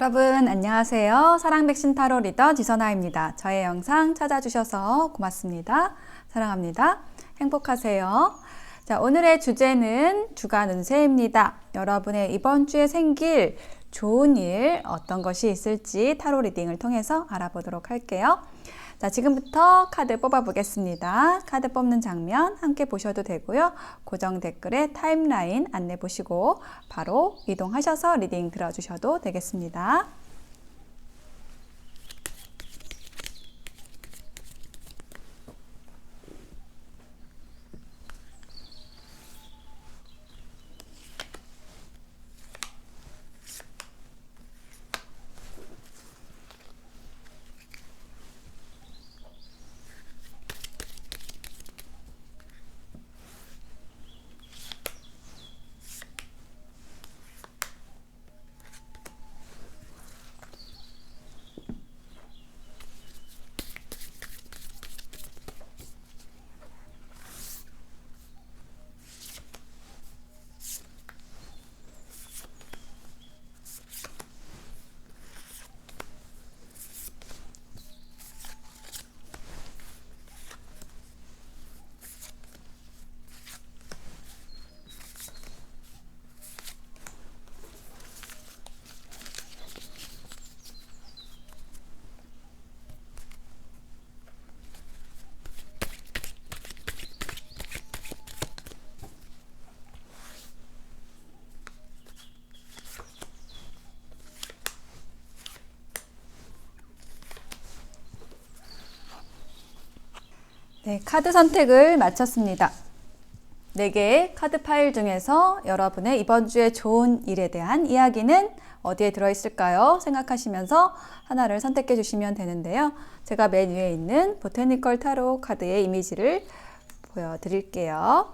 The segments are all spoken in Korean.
여러분 안녕하세요. 사랑백신 타로 리더 지선아입니다. 저의 영상 찾아주셔서 고맙습니다. 사랑합니다. 행복하세요. 자, 오늘의 주제는 주간 운세입니다. 여러분의 이번 주에 생길 좋은 일 어떤 것이 있을지 타로 리딩을 통해서 알아보도록 할게요. 자, 지금부터 카드 뽑아보겠습니다. 카드 뽑는 장면 함께 보셔도 되고요. 고정 댓글에 타임라인 안내 보시고 바로 이동하셔서 리딩 들어주셔도 되겠습니다. 네, 카드 선택을 마쳤습니다. 4개의 카드 파일 중에서 여러분의 이번 주에 좋은 일에 대한 이야기는 어디에 들어있을까요? 생각하시면서 하나를 선택해 주시면 되는데요. 제가 맨 위에 있는 보테니컬 타로 카드의 이미지를 보여드릴게요.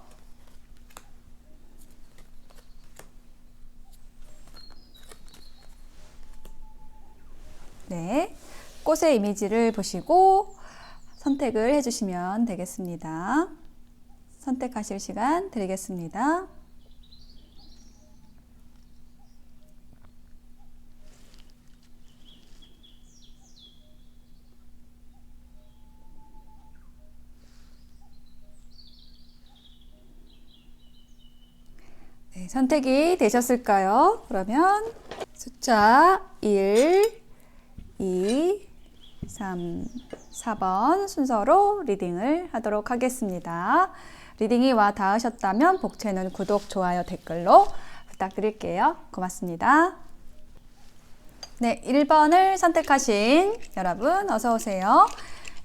네, 꽃의 이미지를 보시고 선택을 해주시면 되겠습니다. 선택하실 시간 드리겠습니다. 네, 선택이 되셨을까요? 그러면 숫자 1, 2, 3, 4번 순서로 리딩을 하도록 하겠습니다. 리딩이 와 닿으셨다면 복채는 구독, 좋아요, 댓글로 부탁드릴게요. 고맙습니다. 네, 1번을 선택하신 여러분 어서 오세요.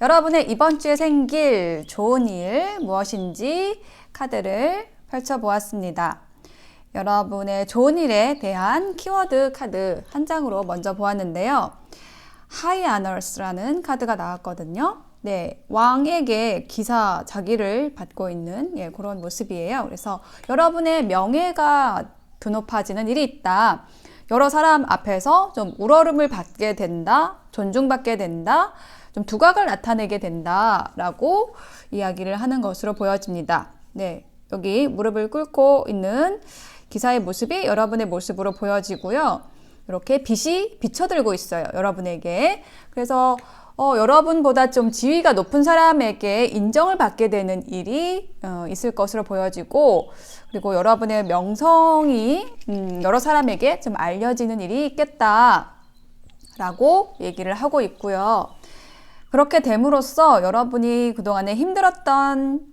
여러분의 이번 주에 생길 좋은 일 무엇인지 카드를 펼쳐보았습니다. 여러분의 좋은 일에 대한 키워드 카드 한 장으로 먼저 보았는데요. High Honors라는 카드가 나왔거든요. 네, 왕에게 기사 자기를 받고 있는 그런 모습이에요. 그래서 여러분의 명예가 드높아지는 일이 있다. 여러 사람 앞에서 좀 우러름을 받게 된다. 존중받게 된다. 좀 두각을 나타내게 된다라고 이야기를 하는 것으로 보여집니다. 네, 여기 무릎을 꿇고 있는 기사의 모습이 여러분의 모습으로 보여지고요. 이렇게 빛이 비쳐들고 있어요. 여러분에게. 그래서 여러분보다 좀 지위가 높은 사람에게 인정을 받게 되는 일이 있을 것으로 보여지고, 그리고 여러분의 명성이 여러 사람에게 좀 알려지는 일이 있겠다라고 얘기를 하고 있고요. 그렇게 됨으로써 여러분이 그동안에 힘들었던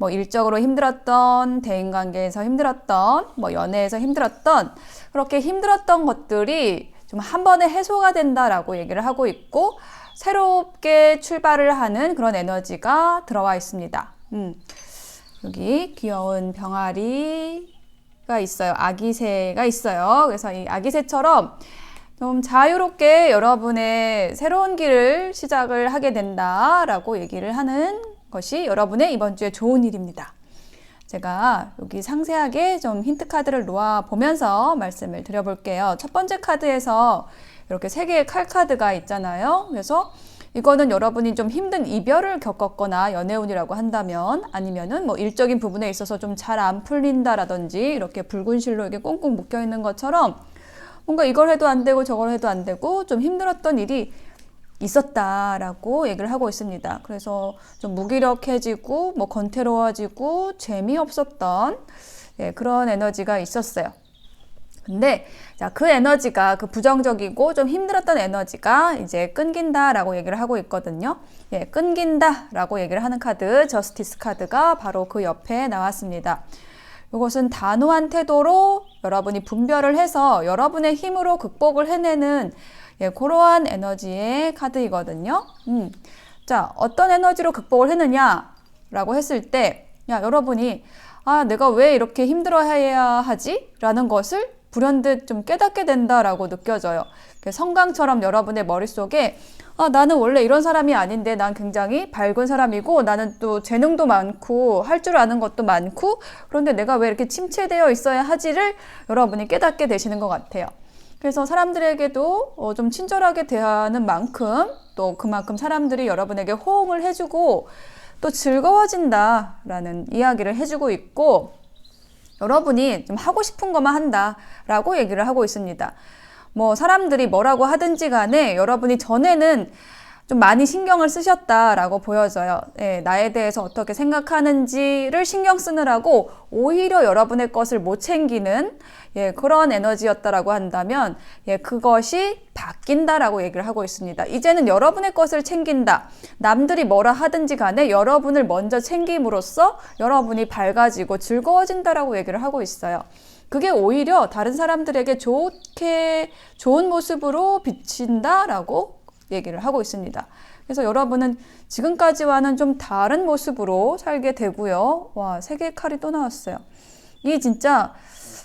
일적으로 힘들었던, 대인관계에서 힘들었던, 연애에서 힘들었던, 그렇게 힘들었던 것들이 좀 한 번에 해소가 된다라고 얘기를 하고 있고, 새롭게 출발을 하는 그런 에너지가 들어와 있습니다. 여기 귀여운 병아리가 있어요. 아기새가 있어요. 그래서 이 아기새처럼 좀 자유롭게 여러분의 새로운 길을 시작을 하게 된다라고 얘기를 하는 것이 여러분의 이번 주에 좋은 일입니다. 제가 여기 상세하게 좀 힌트 카드를 놓아 보면서 말씀을 드려볼게요. 첫 번째 카드에서 이렇게 3개의 칼 카드가 있잖아요. 그래서 이거는 여러분이 좀 힘든 이별을 겪었거나 연애운이라고 한다면, 아니면은 일적인 부분에 있어서 좀 잘 안 풀린다라든지 이렇게 붉은 실로 이렇게 꽁꽁 묶여 있는 것처럼 뭔가 이걸 해도 안 되고 저걸 해도 안 되고 좀 힘들었던 일이 있었다라고 얘기를 하고 있습니다. 그래서 좀 무기력해지고 뭐 건태로워지고 재미없었던 그런 에너지가 있었어요. 근데 자, 그 에너지가 그 부정적이고 좀 힘들었던 에너지가 이제 끊긴다라고 얘기를 하고 있거든요. 끊긴다라고 얘기를 하는 카드, 저스티스 카드가 바로 그 옆에 나왔습니다. 이것은 단호한 태도로 여러분이 분별을 해서 여러분의 힘으로 극복을 해내는 그러한 에너지의 카드이거든요. 자, 어떤 에너지로 극복을 했느냐라고 했을 때, 여러분이 내가 왜 이렇게 힘들어해야 하지? 라는 것을 불현듯 좀 깨닫게 된다라고 느껴져요. 성강처럼 여러분의 머릿속에 나는 원래 이런 사람이 아닌데 난 굉장히 밝은 사람이고 나는 또 재능도 많고 할 줄 아는 것도 많고 그런데 내가 왜 이렇게 침체되어 있어야 하지를 여러분이 깨닫게 되시는 것 같아요. 그래서 사람들에게도 좀 친절하게 대하는 만큼 또 그만큼 사람들이 여러분에게 호응을 해주고 또 즐거워진다라는 이야기를 해주고 있고 여러분이 좀 하고 싶은 것만 한다라고 얘기를 하고 있습니다. 뭐 사람들이 뭐라고 하든지 간에 여러분이 전에는 좀 많이 신경을 쓰셨다라고 보여져요. 나에 대해서 어떻게 생각하는지를 신경 쓰느라고 오히려 여러분의 것을 못 챙기는 그런 에너지였다라고 한다면 그것이 바뀐다라고 얘기를 하고 있습니다. 이제는 여러분의 것을 챙긴다. 남들이 뭐라 하든지 간에 여러분을 먼저 챙김으로써 여러분이 밝아지고 즐거워진다라고 얘기를 하고 있어요. 그게 오히려 다른 사람들에게 좋은 모습으로 비친다라고 얘기를 하고 있습니다. 그래서 여러분은 지금까지와는 좀 다른 모습으로 살게 되고요. 와, 3개의 칼이 또 나왔어요. 이 진짜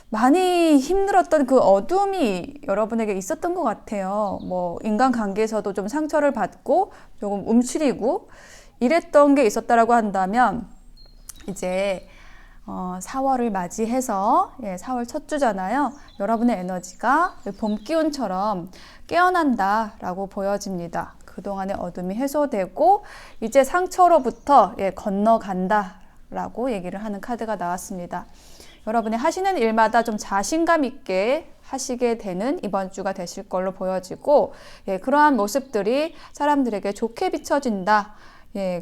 많이 힘들었던 그 어둠이 여러분에게 있었던 것 같아요. 뭐 인간관계에서도 좀 상처를 받고 조금 움츠리고 이랬던 게 있었다라고 한다면 이제 4월을 맞이해서 4월 첫 주잖아요. 여러분의 에너지가 봄 기운처럼 깨어난다라고 보여집니다. 그동안의 어둠이 해소되고 이제 상처로부터 건너간다라고 얘기를 하는 카드가 나왔습니다. 여러분이 하시는 일마다 좀 자신감 있게 하시게 되는 이번 주가 되실 걸로 보여지고 그러한 모습들이 사람들에게 좋게 비춰진다.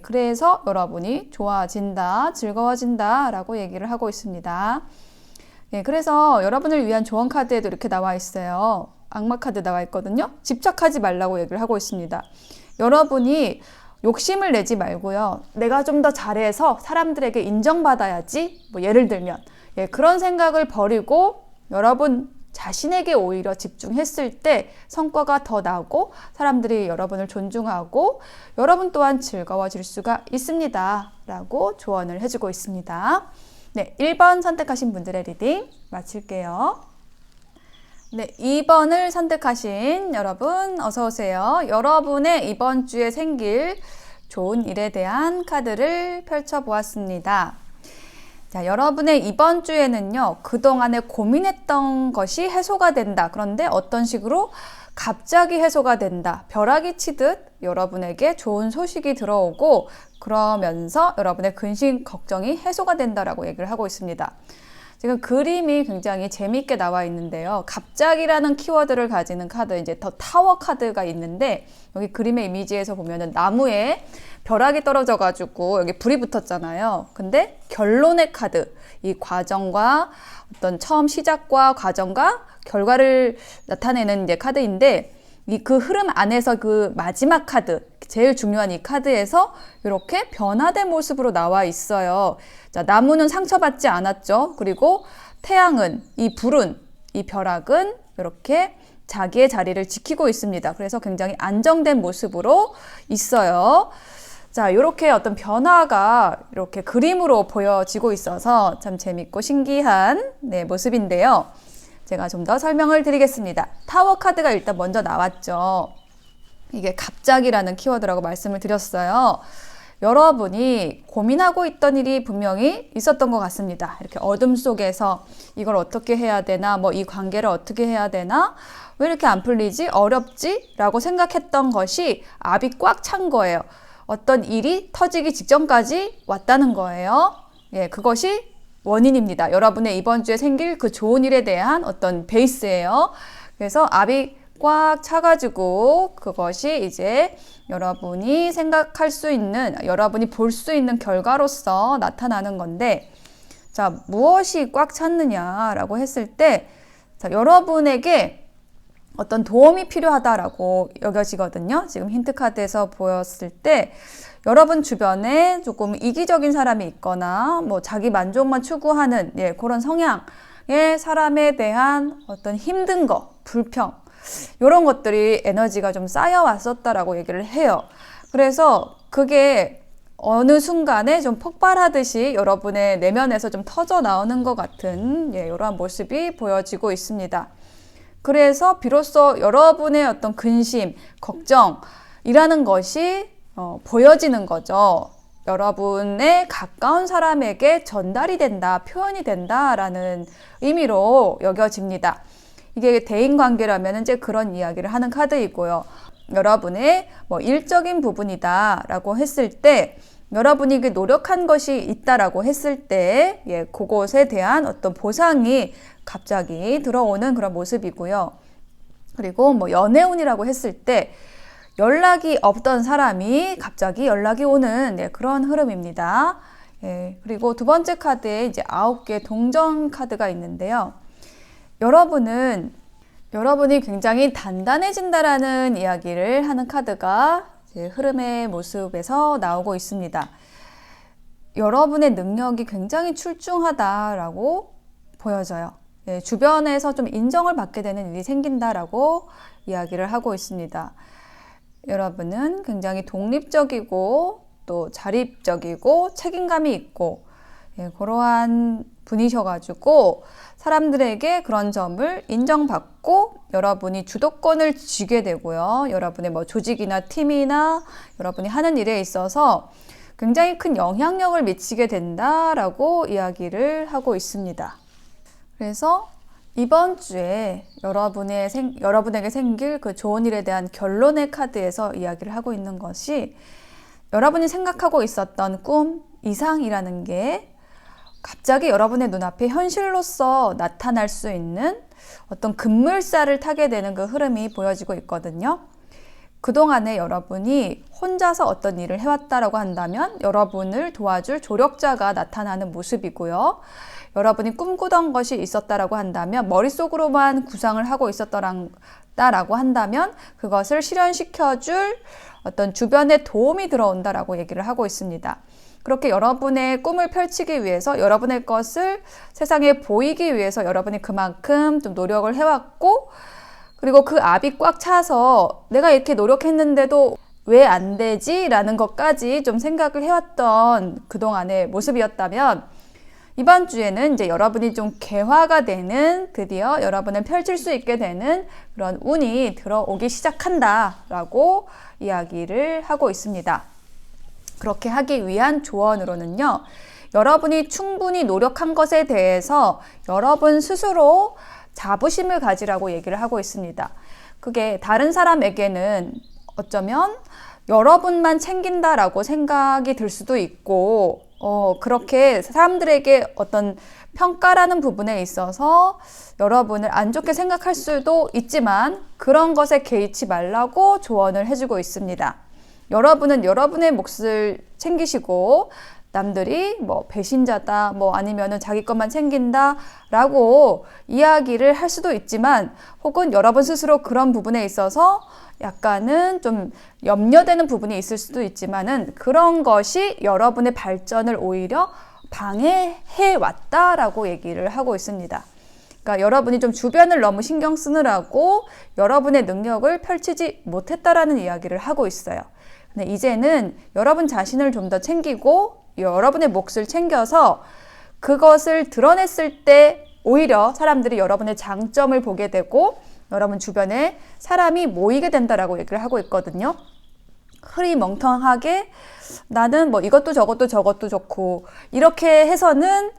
그래서 여러분이 좋아진다, 즐거워진다 라고 얘기를 하고 있습니다. 그래서 여러분을 위한 조언 카드에도 이렇게 나와 있어요. 악마 카드 나와 있거든요. 집착하지 말라고 얘기를 하고 있습니다. 여러분이 욕심을 내지 말고요. 내가 좀 더 잘해서 사람들에게 인정받아야지. 뭐 예를 들면 그런 생각을 버리고 여러분 자신에게 오히려 집중했을 때 성과가 더 나고 사람들이 여러분을 존중하고 여러분 또한 즐거워질 수가 있습니다. 라고 조언을 해주고 있습니다. 1번 선택하신 분들의 리딩 마칠게요. 2번을 선택하신 여러분 어서 오세요. 여러분의 이번 주에 생길 좋은 일에 대한 카드를 펼쳐보았습니다. 자, 여러분의 이번 주에는요, 그동안에 고민했던 것이 해소가 된다. 그런데 어떤 식으로? 갑자기 해소가 된다. 벼락이 치듯 여러분에게 좋은 소식이 들어오고 그러면서 여러분의 근심, 걱정이 해소가 된다라고 얘기를 하고 있습니다. 지금 그림이 굉장히 재미있게 나와 있는데요. 갑자기라는 키워드를 가지는 카드, 이제 더 타워 카드가 있는데 여기 그림의 이미지에서 보면은 나무에 벼락이 떨어져가지고 여기 불이 붙었잖아요. 근데 결론의 카드, 이 과정과 어떤 처음 시작과 과정과 결과를 나타내는 이제 카드인데 그 흐름 안에서 그 마지막 카드, 제일 중요한 이 카드에서 이렇게 변화된 모습으로 나와 있어요. 자, 나무는 상처받지 않았죠. 그리고 태양은, 이 불은, 이 벼락은 이렇게 자기의 자리를 지키고 있습니다. 그래서 굉장히 안정된 모습으로 있어요. 자, 이렇게 어떤 변화가 이렇게 그림으로 보여지고 있어서 참 재밌고 신기한 모습인데요. 제가 좀 더 설명을 드리겠습니다. 타워 카드가 일단 먼저 나왔죠. 이게 갑자기라는 키워드라고 말씀을 드렸어요. 여러분이 고민하고 있던 일이 분명히 있었던 것 같습니다. 이렇게 어둠 속에서 이걸 어떻게 해야 되나, 뭐 이 관계를 어떻게 해야 되나, 왜 이렇게 안 풀리지? 어렵지? 라고 생각했던 것이 압이 꽉 찬 거예요. 어떤 일이 터지기 직전까지 왔다는 거예요. 그것이 원인입니다. 여러분의 이번 주에 생길 그 좋은 일에 대한 어떤 베이스예요. 그래서 압이 꽉 차가지고 그것이 이제 여러분이 생각할 수 있는, 여러분이 볼 수 있는 결과로서 나타나는 건데, 자, 무엇이 꽉 찼느냐라고 했을 때, 자, 여러분에게 어떤 도움이 필요하다라고 여겨지거든요. 지금 힌트 카드에서 보였을 때, 여러분 주변에 조금 이기적인 사람이 있거나, 뭐 자기 만족만 추구하는, 그런 성향의 사람에 대한 어떤 힘든 거, 불평, 이런 것들이 에너지가 좀 쌓여왔었다라고 얘기를 해요. 그래서 그게 어느 순간에 좀 폭발하듯이 여러분의 내면에서 좀 터져 나오는 것 같은 이러한 모습이 보여지고 있습니다. 그래서 비로소 여러분의 어떤 근심, 걱정이라는 것이 보여지는 거죠. 여러분의 가까운 사람에게 전달이 된다, 표현이 된다라는 의미로 여겨집니다. 이게 대인관계라면 이제 그런 이야기를 하는 카드이고요. 여러분의 일적인 부분이다라고 했을 때, 여러분이 노력한 것이 있다라고 했을 때, 그것에 대한 어떤 보상이 갑자기 들어오는 그런 모습이고요. 그리고 연애운이라고 했을 때, 연락이 없던 사람이 갑자기 연락이 오는 그런 흐름입니다. 그리고 두 번째 카드에 이제 9개 동전 카드가 있는데요. 여러분이 굉장히 단단해진다라는 이야기를 하는 카드가 흐름의 모습에서 나오고 있습니다. 여러분의 능력이 굉장히 출중하다라고 보여져요. 주변에서 좀 인정을 받게 되는 일이 생긴다라고 이야기를 하고 있습니다. 여러분은 굉장히 독립적이고 또 자립적이고 책임감이 있고 그러한 분이셔가지고 사람들에게 그런 점을 인정받고 여러분이 주도권을 쥐게 되고요. 여러분의 조직이나 팀이나 여러분이 하는 일에 있어서 굉장히 큰 영향력을 미치게 된다라고 이야기를 하고 있습니다. 그래서 이번 주에 여러분에게 생길 그 좋은 일에 대한 결론의 카드에서 이야기를 하고 있는 것이, 여러분이 생각하고 있었던 꿈 이상이라는 게 갑자기 여러분의 눈앞에 현실로서 나타날 수 있는 어떤 급물살을 타게 되는 그 흐름이 보여지고 있거든요. 그동안에 여러분이 혼자서 어떤 일을 해왔다라고 한다면 여러분을 도와줄 조력자가 나타나는 모습이고요. 여러분이 꿈꾸던 것이 있었다라고 한다면, 머릿속으로만 구상을 하고 있었다라고 한다면 그것을 실현시켜줄 어떤 주변에 도움이 들어온다라고 얘기를 하고 있습니다. 그렇게 여러분의 꿈을 펼치기 위해서, 여러분의 것을 세상에 보이기 위해서 여러분이 그만큼 좀 노력을 해왔고, 그리고 그 압이 꽉 차서 내가 이렇게 노력했는데도 왜 안 되지? 라는 것까지 좀 생각을 해왔던 그동안의 모습이었다면, 이번 주에는 이제 여러분이 좀 개화가 되는, 드디어 여러분을 펼칠 수 있게 되는 그런 운이 들어오기 시작한다라고 이야기를 하고 있습니다. 그렇게 하기 위한 조언으로는요, 여러분이 충분히 노력한 것에 대해서 여러분 스스로 자부심을 가지라고 얘기를 하고 있습니다. 그게 다른 사람에게는 어쩌면 여러분만 챙긴다라고 생각이 들 수도 있고, 그렇게 사람들에게 어떤 평가라는 부분에 있어서 여러분을 안 좋게 생각할 수도 있지만, 그런 것에 개의치 말라고 조언을 해주고 있습니다. 여러분은 여러분의 몫을 챙기시고, 남들이 배신자다, 아니면은 자기 것만 챙긴다라고 이야기를 할 수도 있지만, 혹은 여러분 스스로 그런 부분에 있어서 약간은 좀 염려되는 부분이 있을 수도 있지만은, 그런 것이 여러분의 발전을 오히려 방해해 왔다라고 얘기를 하고 있습니다. 그러니까 여러분이 좀 주변을 너무 신경 쓰느라고 여러분의 능력을 펼치지 못했다라는 이야기를 하고 있어요. 근데 이제는 여러분 자신을 좀 더 챙기고 여러분의 몫을 챙겨서 그것을 드러냈을 때 오히려 사람들이 여러분의 장점을 보게 되고 여러분 주변에 사람이 모이게 된다라고 얘기를 하고 있거든요. 흐리멍텅하게 나는 이것도 저것도 좋고 이렇게 해서는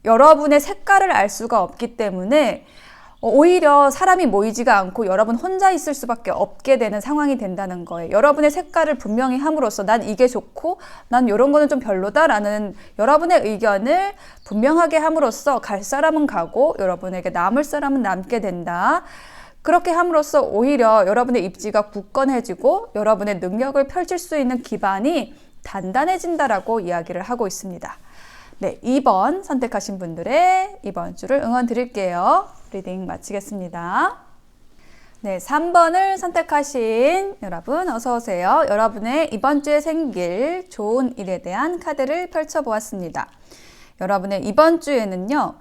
여러분의 색깔을 알 수가 없기 때문에 오히려 사람이 모이지가 않고 여러분 혼자 있을 수밖에 없게 되는 상황이 된다는 거예요. 여러분의 색깔을 분명히 함으로써 난 이게 좋고 난 이런 거는 좀 별로다라는 여러분의 의견을 분명하게 함으로써 갈 사람은 가고 여러분에게 남을 사람은 남게 된다. 그렇게 함으로써 오히려 여러분의 입지가 굳건해지고 여러분의 능력을 펼칠 수 있는 기반이 단단해진다라고 이야기를 하고 있습니다. 네, 2번 선택하신 분들의 이번 주를 응원 드릴게요. 리딩 마치겠습니다. 네, 3번을 선택하신 여러분 어서 오세요. 여러분의 이번 주에 생길 좋은 일에 대한 카드를 펼쳐보았습니다. 여러분의 이번 주에는요,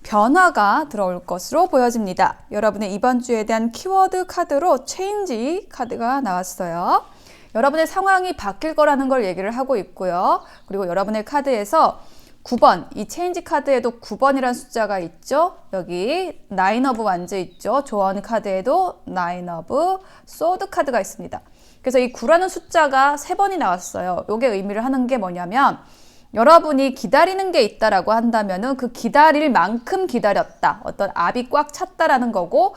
변화가 들어올 것으로 보여집니다. 여러분의 이번 주에 대한 키워드 카드로 체인지 카드가 나왔어요. 여러분의 상황이 바뀔 거라는 걸 얘기를 하고 있고요. 그리고 여러분의 카드에서 9번, 이 체인지 카드에도 9번이라는 숫자가 있죠. 여기 9 오브 완즈 있죠. 조언 카드에도 9 오브 소드 카드가 있습니다. 그래서 이 9라는 숫자가 3번이 나왔어요. 이게 의미를 하는 게 뭐냐면 여러분이 기다리는 게 있다라고 한다면은 그 기다릴 만큼 기다렸다. 어떤 압이 꽉 찼다라는 거고,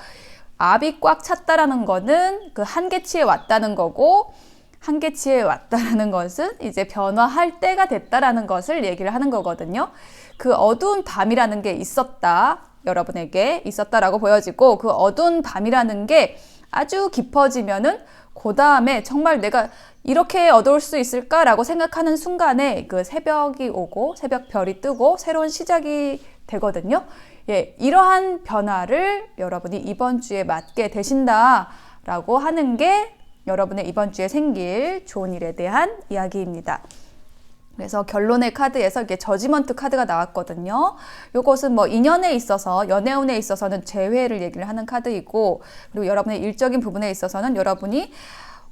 압이 꽉 찼다라는 거는 그 한계치에 왔다는 거고, 한계치에 왔다라는 것은 이제 변화할 때가 됐다라는 것을 얘기를 하는 거거든요. 그 어두운 밤이라는 게 있었다. 여러분에게 있었다라고 보여지고, 그 어두운 밤이라는 게 아주 깊어지면은 그 다음에 정말 내가 이렇게 어두울 수 있을까라고 생각하는 순간에 그 새벽이 오고 새벽 별이 뜨고 새로운 시작이 되거든요. 예, 이러한 변화를 여러분이 이번 주에 맞게 되신다라고 하는 게 여러분의 이번 주에 생길 좋은 일에 대한 이야기입니다. 그래서 결론의 카드에서 이게 저지먼트 카드가 나왔거든요. 이것은 뭐 인연에 있어서, 연애운에 있어서는 재회를 얘기를 하는 카드이고, 그리고 여러분의 일적인 부분에 있어서는 여러분이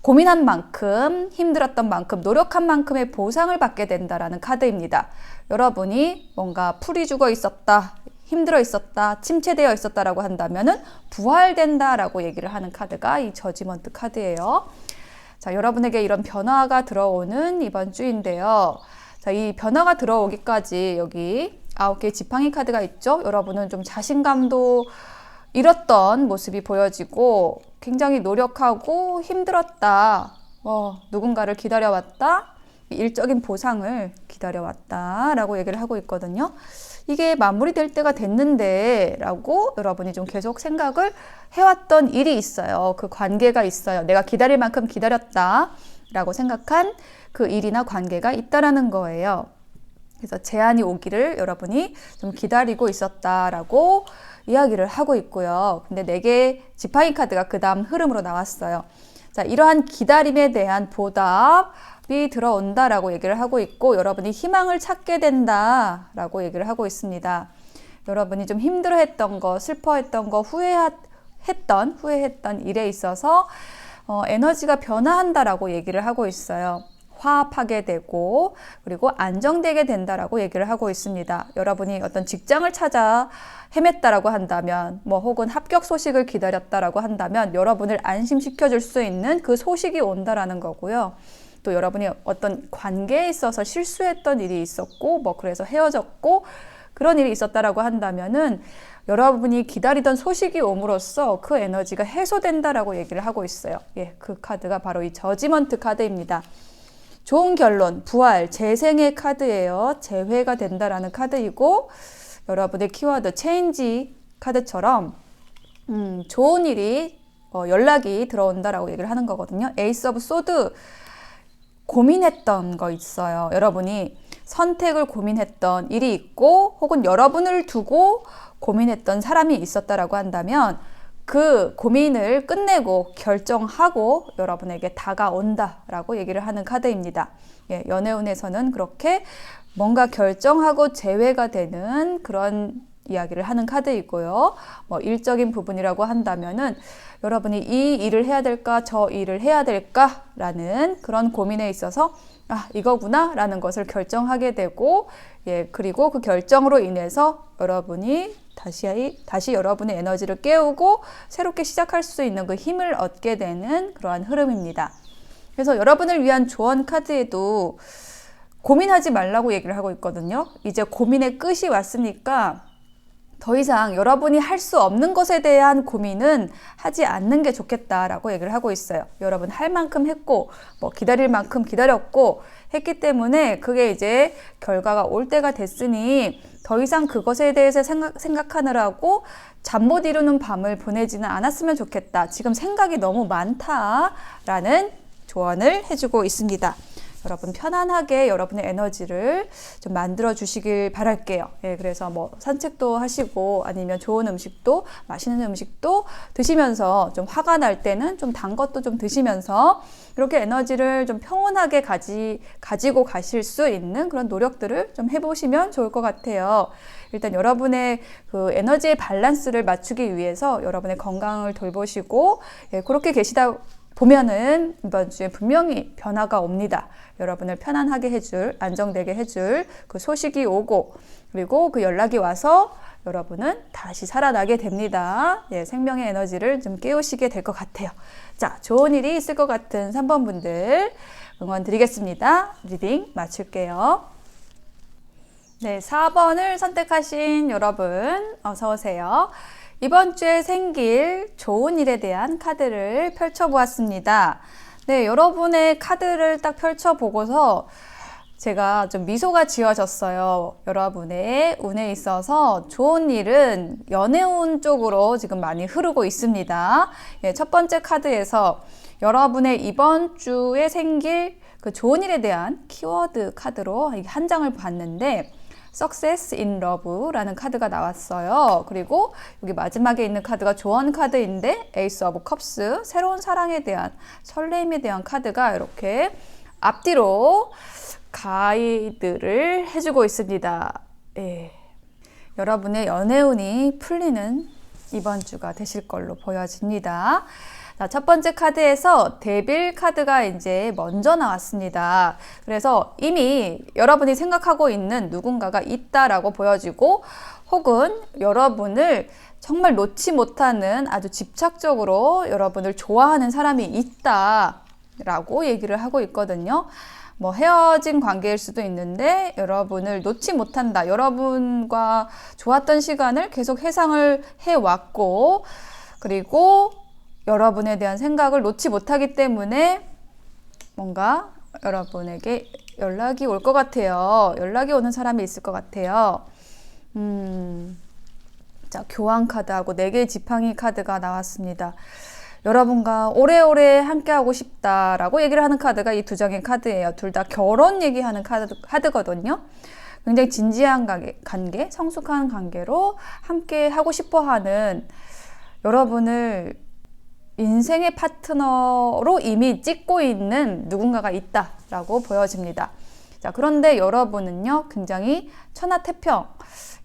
고민한 만큼, 힘들었던 만큼, 노력한 만큼의 보상을 받게 된다라는 카드입니다. 여러분이 뭔가 풀이 죽어 있었다, 힘들어 있었다, 침체되어 있었다라고 한다면은 부활된다라고 얘기를 하는 카드가 이 저지먼트 카드예요. 자, 여러분에게 이런 변화가 들어오는 이번 주인데요. 자, 이 변화가 들어오기까지 여기 9개의 지팡이 카드가 있죠. 여러분은 좀 자신감도 잃었던 모습이 보여지고 굉장히 노력하고 힘들었다. 누군가를 기다려왔다. 일적인 보상을 기다려왔다 라고 얘기를 하고 있거든요. 이게 마무리될 때가 됐는데 라고 여러분이 좀 계속 생각을 해왔던 일이 있어요. 그 관계가 있어요. 내가 기다릴 만큼 기다렸다 라고 생각한 그 일이나 관계가 있다라는 거예요. 그래서 제안이 오기를 여러분이 좀 기다리고 있었다라고 이야기를 하고 있고요. 근데 4개의 지팡이 카드가 그 다음 흐름으로 나왔어요. 자, 이러한 기다림에 대한 보답이 들어온다라고 얘기를 하고 있고, 여러분이 희망을 찾게 된다라고 얘기를 하고 있습니다. 여러분이 좀 힘들어했던 거, 슬퍼했던 거, 후회했던 일에 있어서 에너지가 변화한다라고 얘기를 하고 있어요. 화합하게 되고 그리고 안정되게 된다라고 얘기를 하고 있습니다. 여러분이 어떤 직장을 찾아 헤맸다라고 한다면, 혹은 합격 소식을 기다렸다라고 한다면 여러분을 안심시켜 줄 수 있는 그 소식이 온다라는 거고요. 또 여러분이 어떤 관계에 있어서 실수했던 일이 있었고 그래서 헤어졌고 그런 일이 있었다라고 한다면은 여러분이 기다리던 소식이 옴으로써 그 에너지가 해소된다라고 얘기를 하고 있어요. 예, 그 카드가 바로 이 저지먼트 카드입니다. 좋은 결론, 부활, 재생의 카드예요. 재회가 된다라는 카드이고, 여러분의 키워드 체인지 카드처럼 좋은 일이 연락이 들어온다라고 얘기를 하는 거거든요. 에이스 오브 소드, 고민했던 거 있어요. 여러분이 선택을 고민했던 일이 있고 혹은 여러분을 두고 고민했던 사람이 있었다라고 한다면 그 고민을 끝내고 결정하고 여러분에게 다가온다라고 얘기를 하는 카드입니다. 예, 연애운에서는 그렇게 뭔가 결정하고 재회가 되는 그런 이야기를 하는 카드이고요. 일적인 부분이라고 한다면은 여러분이 이 일을 해야 될까, 저 일을 해야 될까라는 그런 고민에 있어서 이거구나 라는 것을 결정하게 되고, 예, 그리고 그 결정으로 인해서 여러분이 다시 여러분의 에너지를 깨우고 새롭게 시작할 수 있는 그 힘을 얻게 되는 그러한 흐름입니다. 그래서 여러분을 위한 조언 카드에도 고민하지 말라고 얘기를 하고 있거든요. 이제 고민의 끝이 왔으니까 더 이상 여러분이 할 수 없는 것에 대한 고민은 하지 않는 게 좋겠다라고 얘기를 하고 있어요. 여러분 할 만큼 했고, 뭐 기다릴 만큼 기다렸고 했기 때문에 그게 이제 결과가 올 때가 됐으니 더 이상 그것에 대해서 생각하느라고 잠 못 이루는 밤을 보내지는 않았으면 좋겠다. 지금 생각이 너무 많다라는 조언을 해주고 있습니다. 여러분 편안하게 여러분의 에너지를 좀 만들어 주시길 바랄게요. 예, 그래서 뭐 산책도 하시고 아니면 좋은 음식도 맛있는 음식도 드시면서 좀 화가 날 때는 좀 단 것도 좀 드시면서 이렇게 에너지를 좀 평온하게 가지고 가실 수 있는 그런 노력들을 좀 해보시면 좋을 것 같아요. 일단 여러분의 그 에너지의 밸런스를 맞추기 위해서 여러분의 건강을 돌보시고 예, 그렇게 계시다 보면은 이번 주에 분명히 변화가 옵니다. 여러분을 편안하게 해줄, 안정되게 해줄 그 소식이 오고 그리고 그 연락이 와서 여러분은 다시 살아나게 됩니다. 예, 생명의 에너지를 좀 깨우시게 될 것 같아요. 자, 좋은 일이 있을 것 같은 3번 분들 응원 드리겠습니다. 리딩 마칠게요. 네, 4번을 선택하신 여러분 어서 오세요. 이번 주에 생길 좋은 일에 대한 카드를 펼쳐보았습니다. 네, 여러분의 카드를 딱 펼쳐보고서 제가 좀 미소가 지어졌어요. 여러분의 운에 있어서 좋은 일은 연애운 쪽으로 지금 많이 흐르고 있습니다. 예, 첫 번째 카드에서 여러분의 이번 주에 생길 그 좋은 일에 대한 키워드 카드로 한 장을 봤는데 Success in Love라는 카드가 나왔어요. 그리고 여기 마지막에 있는 카드가 조언 카드인데 Ace of Cups, 새로운 사랑에 대한 설렘에 대한 카드가 이렇게 앞뒤로 가이드를 해주고 있습니다. 예. 여러분의 연애운이 풀리는 이번 주가 되실 걸로 보여집니다. 자, 첫 번째 카드에서 데빌 카드가 이제 먼저 나왔습니다. 그래서 이미 여러분이 생각하고 있는 누군가가 있다라고 보여지고 혹은 여러분을 정말 놓지 못하는 아주 집착적으로 여러분을 좋아하는 사람이 있다라고 얘기를 하고 있거든요. 뭐 헤어진 관계일 수도 있는데 여러분을 놓지 못한다. 여러분과 좋았던 시간을 계속 회상을 해왔고 그리고 여러분에 대한 생각을 놓지 못하기 때문에 뭔가 여러분에게 연락이 올 것 같아요. 연락이 오는 사람이 있을 것 같아요. 자, 교환 카드하고 4개의 지팡이 카드가 나왔습니다. 여러분과 오래오래 함께하고 싶다라고 얘기를 하는 카드가 이 2장의 카드예요. 둘 다 결혼 얘기하는 카드거든요. 굉장히 진지한 관계, 성숙한 관계로 함께 하고 싶어하는 여러분을 인생의 파트너로 이미 찍고 있는 누군가가 있다라고 보여집니다. 자, 그런데 여러분은요, 굉장히 천하태평,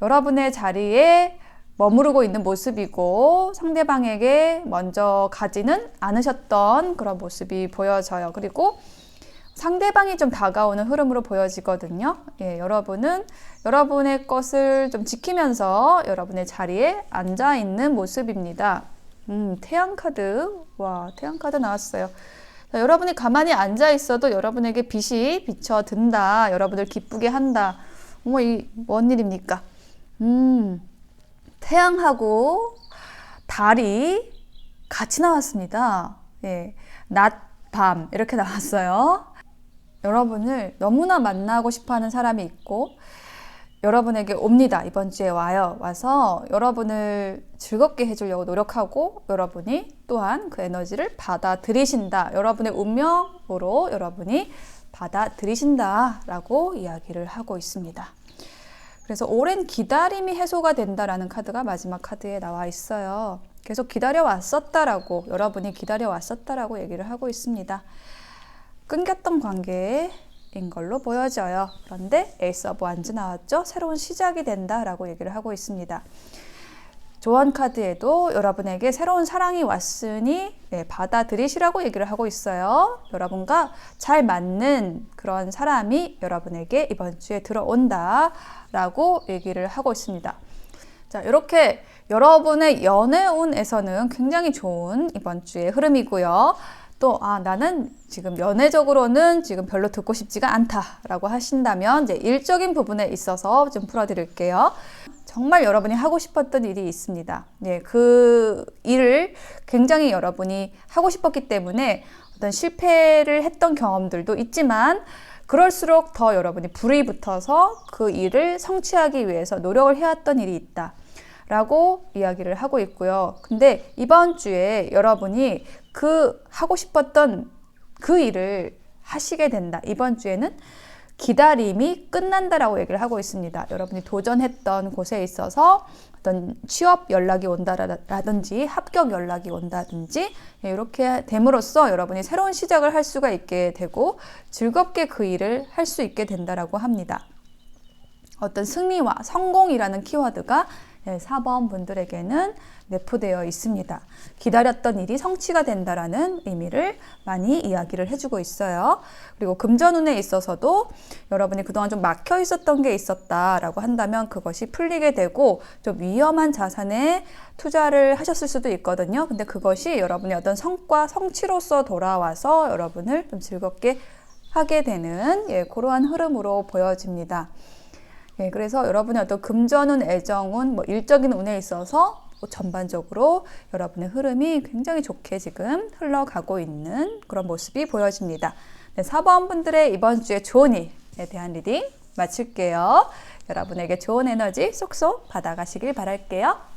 여러분의 자리에 머무르고 있는 모습이고 상대방에게 먼저 가지는 않으셨던 그런 모습이 보여져요. 그리고 상대방이 좀 다가오는 흐름으로 보여지거든요. 예, 여러분은 여러분의 것을 좀 지키면서 여러분의 자리에 앉아 있는 모습입니다. 태양 카드. 와, 태양 카드 나왔어요. 자, 여러분이 가만히 앉아 있어도 여러분에게 빛이 비춰든다. 여러분을 기쁘게 한다. 어머, 이 뭔 일입니까? 태양하고 달이 같이 나왔습니다. 예, 낮, 밤 이렇게 나왔어요. 여러분을 너무나 만나고 싶어하는 사람이 있고 여러분에게 옵니다. 이번 주에 와서 여러분을 즐겁게 해주려고 노력하고 여러분이 또한 그 에너지를 받아들이신다. 여러분의 운명으로 여러분이 받아들이신다라고 이야기를 하고 있습니다. 그래서 오랜 기다림이 해소가 된다라는 카드가 마지막 카드에 나와 있어요. 계속 기다려왔었다라고, 여러분이 기다려왔었다라고 얘기를 하고 있습니다. 끊겼던 관계인 걸로 보여져요. 그런데 에이스 오브 완즈 나왔죠? 새로운 시작이 된다라고 얘기를 하고 있습니다. 조언 카드에도 여러분에게 새로운 사랑이 왔으니 받아들이시라고 얘기를 하고 있어요. 여러분과 잘 맞는 그런 사람이 여러분에게 이번 주에 들어온다 라고 얘기를 하고 있습니다. 자, 이렇게 여러분의 연애운에서는 굉장히 좋은 이번 주의 흐름이고요. 또 나는 지금 연애적으로는 지금 별로 듣고 싶지가 않다라고 하신다면 이제 일적인 부분에 있어서 좀 풀어드릴게요. 정말 여러분이 하고 싶었던 일이 있습니다. 예, 그 일을 굉장히 여러분이 하고 싶었기 때문에 어떤 실패를 했던 경험들도 있지만 그럴수록 더 여러분이 불이 붙어서 그 일을 성취하기 위해서 노력을 해왔던 일이 있다 라고 이야기를 하고 있고요. 근데 이번 주에 여러분이 그 하고 싶었던 그 일을 하시게 된다. 이번 주에는 기다림이 끝난다라고 얘기를 하고 있습니다. 여러분이 도전했던 곳에 있어서 어떤 취업 연락이 온다라든지 합격 연락이 온다든지 이렇게 됨으로써 여러분이 새로운 시작을 할 수가 있게 되고 즐겁게 그 일을 할 수 있게 된다라고 합니다. 어떤 승리와 성공이라는 키워드가 4번 분들에게는 내포되어 있습니다. 기다렸던 일이 성취가 된다라는 의미를 많이 이야기를 해주고 있어요. 그리고 금전운에 있어서도 여러분이 그동안 좀 막혀 있었던 게 있었다라고 한다면 그것이 풀리게 되고 좀 위험한 자산에 투자를 하셨을 수도 있거든요. 근데 그것이 여러분의 어떤 성과, 성취로서 돌아와서 여러분을 좀 즐겁게 하게 되는 그러한 흐름으로 보여집니다. 그래서 여러분의 어떤 금전운, 애정운, 일적인 운에 있어서 전반적으로 여러분의 흐름이 굉장히 좋게 지금 흘러가고 있는 그런 모습이 보여집니다. 4번 분들의 이번 주에 좋은 일에 대한 리딩 마칠게요. 여러분에게 좋은 에너지 쏙쏙 받아가시길 바랄게요.